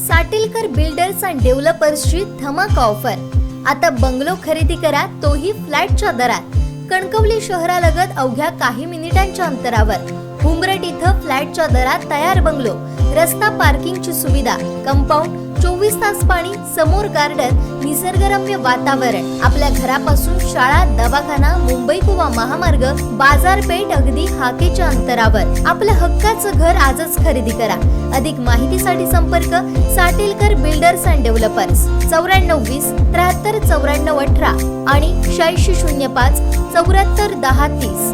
साटिलकर builders and डेव्हलपर्सची धमाका offer. आता bungalow खरेदी करा, तोही फ्लॅटच्या दरात। कणकवली शहरालगत अवघ्या काही मिनिटांच्या अंतरावर उमरट इथं फ्लॅटच्या दरात तयार बंगलो, रस्ता पार्किंगची सुविधा, कंपाऊंड, 24 तास पाणी, समोर गार्डन, निसर्गरम्य वातावरण। आपल्या घरापासून शाळा, दवाखाना, मुंबई गोवा महामार्ग, बाजारपेठ अगदी हाकेच्या अंतरावर। आपलं हक्काचं घर आजच खरेदी करा। अधिक माहितीसाठी संपर्क साटिलकर बिल्डर्स अँड डेव्हलपर्स 9420 73 94 18 आणि 8605 74 10 30।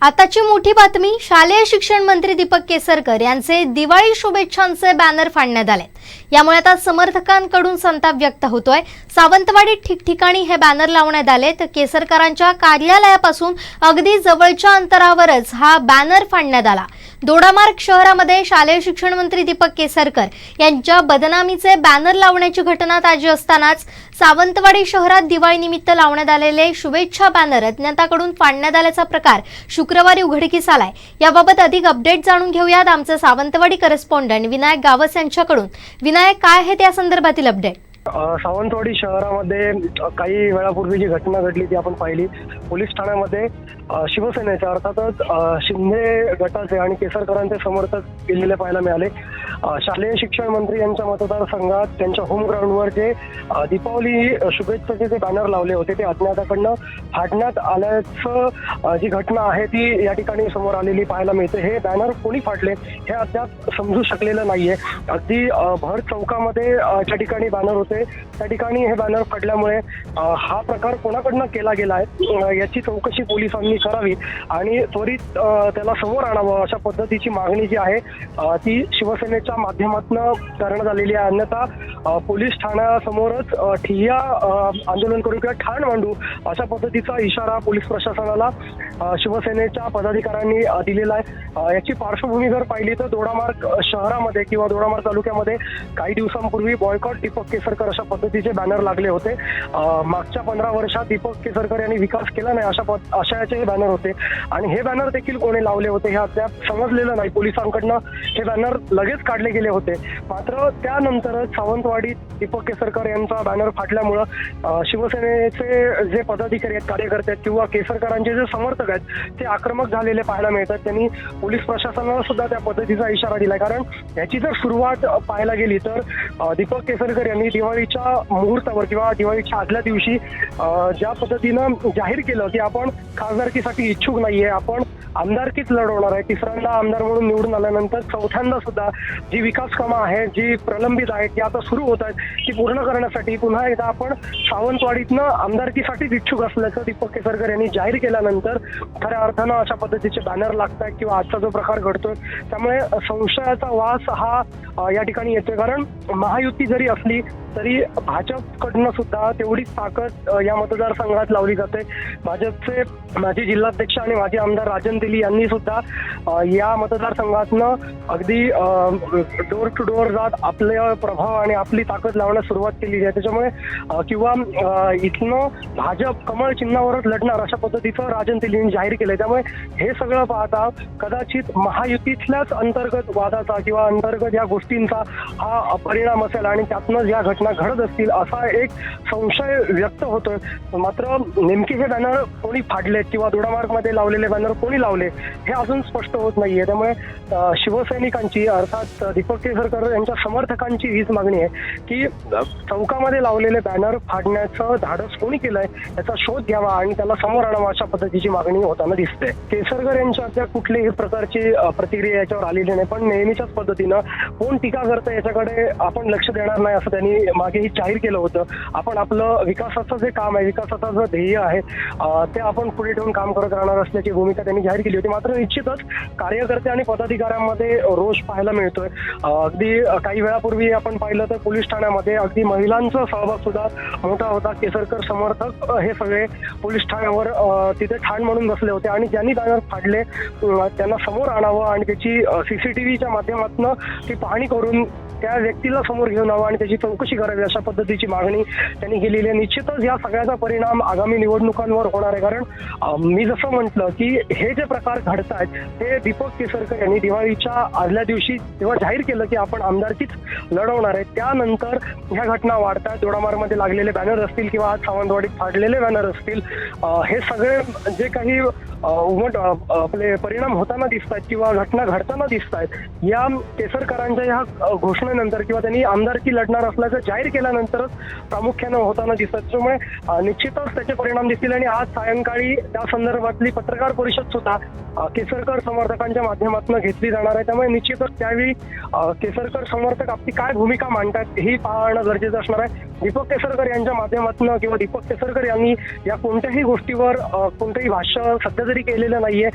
आताची मोठी बातमी, शालेय शिक्षण मंत्री दीपक केसरकर यांचे दिवाळी शुभेच्छांचे बॅनर फाडण्यात आले। यामुळे आता समर्थकांकडून संताप व्यक्त होतोय। सावंतवाडीत ठिकठिकाणी हे बॅनर लावण्यात आले, तर केसरकरांच्या कार्यालयापासून अगदी जवळच्या अंतरावरच हा बॅनर फाडण्यात आला। दोडामार्ग शहरामध्ये शालेय शिक्षण मंत्री दीपक केसरकर यांच्या बदनामीचे बॅनर लावण्याची घटना ताजी असतानाच सावंतवाडी शहरात दिवाळीनिमित्त लावण्यात आलेले शुभेच्छा बॅनर अज्ञाताकडून फाडण्यात आल्याचा प्रकार शुक्रवारी उघडकीस आलाय। याबाबत अधिक अपडेट जाणून घेऊयात आमचे सावंतवाडी करेस्पॉन्डंट विनायक गावस यांच्याकडून। विनायक, काय आहे त्या संदर्भातील अपडेट? सावंतवाडी शहरामध्ये काही वेळापूर्वी जी घटना घडली ती आपण पाहिली। पोलीस ठाण्यामध्ये शिवसेनेचे अर्थातच शिंदे गटाचे आणि केसरकरांचे समर्थक गेलेले पाहायला मिळाले। शालेय शिक्षण मंत्री यांच्या मतदारसंघात त्यांच्या होम ग्राउंडवर जे दीपावली शुभेच्छेचे जे बॅनर लावले होते ते अज्ञाताकडनं फाडण्यात आल्याचं जी घटना आहे ती या ठिकाणी समोर आलेली पाहायला मिळते। हे बॅनर कोणी फाडले हे अद्याप समजू शकलेलं नाहीये। अगदी भर चौकामध्ये ज्या ठिकाणी बॅनर होते त्या ठिकाणी हे बॅनर फाडल्यामुळे हा प्रकार कोणाकडनं केला गेला आहे याची चौकशी पोलिसांनी करावी आणि त्वरित त्याला समोर आणावं अशा पद्धतीची मागणी जी आहे ती शिवसेनेच्या माध्यमातून करण्यात आलेली आहे। अन्यथा पोलीस ठाण्यासमोरच ठिय्या आंदोलन करू किंवा ठाण मांडू अशा पद्धतीचा इशारा पोलीस प्रशासनाला शिवसेनेच्या पदाधिकाऱ्यांनी दिलेला आहे। याची पार्श्वभूमी जर पाहिली तर दोडामार्ग शहरामध्ये किंवा दोडामार्ग तालुक्यामध्ये काही दिवसांपूर्वी बॉयकॉट दीपक केसरकर अशा पद्धतीचे बॅनर लागले होते। मागच्या 15 वर्षात दीपक केसरकर यांनी विकास केला नाही अशाचे हे बॅनर होते आणि हे बॅनर देखील कोणी लावले होते हे अद्याप समजलेलं नाही। पोलिसांकडनं हे बॅनर लगेच काढले गेले होते, मात्र त्यानंतरच सावंतवाडीत दीपक केसरकर यांचा बॅनर फाटल्यामुळं शिवसेनेचे जे पदाधिकारी आहेत, कार्यकर्ते आहेत किंवा केसरकरांचे जे समर्थक आहेत ते आक्रमक झालेले पाहायला मिळतात। त्यांनी पोलीस प्रशासनाला सुद्धा त्या पद्धतीचा इशारा दिलाय, कारण याची जर सुरुवात पाहायला गेली तर दीपक केसरकर यांनी दिवाळीच्या मुहूर्तावर किंवा दिवाळीच्या आदल्या दिवशी ज्या पद्धतीनं जाहीर केलं की आपण खासदारकीसाठी इच्छुक नाहीये, आपण आमदारकीच लढवणार आहे। तिसऱ्यांदा आमदार म्हणून निवडून आल्यानंतर चौथ्यांदा सुद्धा जी विकास कामं आहेत, जी प्रलंबित आहेत, ती आता सुरू होत आहेत, ती पूर्ण करण्यासाठी पुन्हा एकदा आपण सावंतवाडीतनं आमदारकीसाठीच इच्छुक असल्याचं दीपक केसरकर यांनी जाहीर केल्यानंतर खऱ्या अर्थानं अशा पद्धतीचे बॅनर लागत आहेत किंवा आजचा जो प्रकार घडतोय त्यामुळे संशयाचा वास हा या ठिकाणी येतोय। कारण महायुती जरी असली तरी भाजपकडनं सुद्धा तेवढीच ताकद या मतदारसंघात लावली जाते। भाजपचे माजी जिल्हाध्यक्ष आणि माजी आमदार राजन तेली यांनी सुद्धा या मतदारसंघातनं अगदी डोर टू डोर जात आपले प्रभाव आणि आपली ताकद लावण्यास सुरुवात केली आहे। त्याच्यामुळे किंवा इथनं भाजप कमळ चिन्हावरच लढणार अशा पद्धतीचं राजन तेली यांनी जाहीर केलंय। त्यामुळे हे सगळं पाहता कदाचित महायुतीतल्याच अंतर्गत वादाचा किंवा अंतर्गत या गोष्टींचा हा परिणाम असेल आणि त्यातनं या घटना घडत असतील असा एक संशय व्यक्त होतोय। मात्र नेमके हे बॅनर कोणी फाडलेत किंवा दोडामार्गमध्ये लावलेले बॅनर कोणी लावले हे अजून स्पष्ट होत नाहीये। त्यामुळे शिवसैनिकांची अर्थात दीपक केसरकर यांच्या समर्थकांची हीच मागणी आहे की चौकामध्ये लावलेले बॅनर फाडण्याचं धाडस कोणी केलंय याचा शोध घ्यावा आणि त्याला समोर आणावा अशा पद्धतीची मागणी होताना दिसते। केसरकर यांच्या अद्याप कुठलीही प्रकारची प्रतिक्रिया याच्यावर आलेली नाही, पण नेहमीच्याच पद्धतीनं कोण टीका करतं याच्याकडे आपण लक्ष देणार नाही असं त्यांनी मागेही जाहीर केलं होतं। आपण आपलं विकासाचं जे काम आहे, विकासाचं जे ध्येय आहे ते आपण पुढे ठेवून काम करत राहणार असल्याची भूमिका त्यांनी जाहीर केली होती। मात्र निश्चितच कार्यकर्ते आणि पदाधिकाऱ्यांमध्ये रोष पाहायला मिळतोय। अगदी काही वेळापूर्वी आपण पाहिलं तर पोलीस ठाण्यामध्ये अगदी महिलांचा सहभाग सुद्धा मोठा होता। केसरकर समर्थक हे सगळे पोलीस ठाण्यावर तिथे ठाण म्हणून बसले होते आणि ज्यांनी बॅनर फाडले त्यांना समोर आणावं आणि त्याची CCTVच्या माध्यमातून ती पाहणी करून त्या व्यक्तीला समोर घेऊन यावं आणि त्याची चौकशी करावी अशा पद्धतीची मागणी त्यांनी केलेली आहे. निश्चितच या सगळ्याचा परिणाम आगामी निवडणुकांवर होणार आहे. कारण मी जसं म्हटलं की हे जे प्रकार घडत आहेत ते दीपक केसरकर यांनी दिवाळीच्या आदल्या दिवशी तेव्हा जाहीर केलं की आपण आमदारकीच लढवणार आहे. त्यानंतर ह्या घटना वाढतात. दोडामार्गमध्ये लागलेले बॅनर असतील किंवा आज सावंतवाडीत फाडलेले बॅनर असतील, हे सगळे जे काही आपले परिणाम होताना दिसत आहेत किंवा घटना घडताना दिसत आहेत या केसरकरांच्या ह्या घोषणेनंतर किंवा त्यांनी आमदारकी लढणार असल्याचं जाहीर केल्यानंतरच प्रामुख्यानं होताना दिसतात. त्याच्यामुळे निश्चितच त्याचे परिणाम दिसतील आणि आज सायंकाळी त्या संदर्भातली पत्रकार परिषद सुद्धा केसरकर समर्थकांच्या माध्यमातून घेतली जाणार आहे. त्यामुळे निश्चितच त्यावेळी केसरकर समर्थक आपली काय भूमिका मांडतात हे पाहणं गरजेचं असणार आहे. दीपक केसरकर यांच्या माध्यमातून किंवा दीपक केसरकर यांनी या कोणत्याही गोष्टीवर कोणतंही भाष्य सध्या जरी केलेलं नाहीये.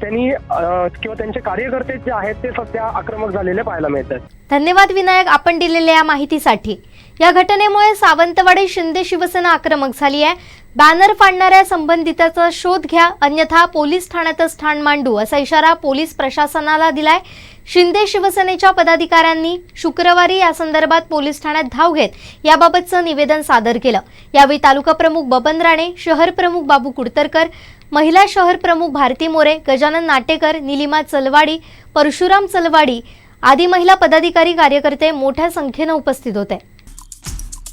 त्यांनी किंवा त्यांचे कार्यकर्ते जे आहेत ते सध्या आक्रमक झालेले पाहायला मिळतात. धन्यवाद विनायक, आपण दिलेल्या या माहितीसाठी. या घटनेमुळे सावंतवाडी शिंदे शिवसेना आक्रमक झाली आहे. बॅनर फाडणाऱ्या संबंधिताचा शोध घ्या, अन्यथा पोलीस ठाण्यातच ठाण मांडू असा इशारा पोलीस प्रशासनाला दिलाय. शिंदे शिवसेनेच्या पदाधिकाऱ्यांनी शुक्रवारी या संदर्भात पोलीस ठाण्यात धाव घेत याबाबतचं निवेदन सादर केलं. यावेळी तालुका प्रमुख बबन राणे, शहर प्रमुख बाबू कुडतरकर, महिला शहर प्रमुख भारती मोरे, गजानन नाटेकर, निलिमा चलवाडी, परशुराम चलवाडी आदी महिला पदाधिकारी कार्यकर्ते मोठ्या संख्येनं उपस्थित होते.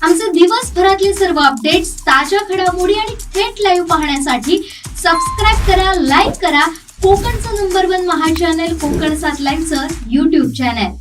आमचे दिवसभरातले सर्व अपडेट्स, ताज्या घडामोडी आणि थेट लाईव्ह पाहण्यासाठी सबस्क्राईब करा, लाईक करा कोकणचं नंबर 1 महा चॅनल कोकण 7 लाईव्हचं YouTube चॅनल.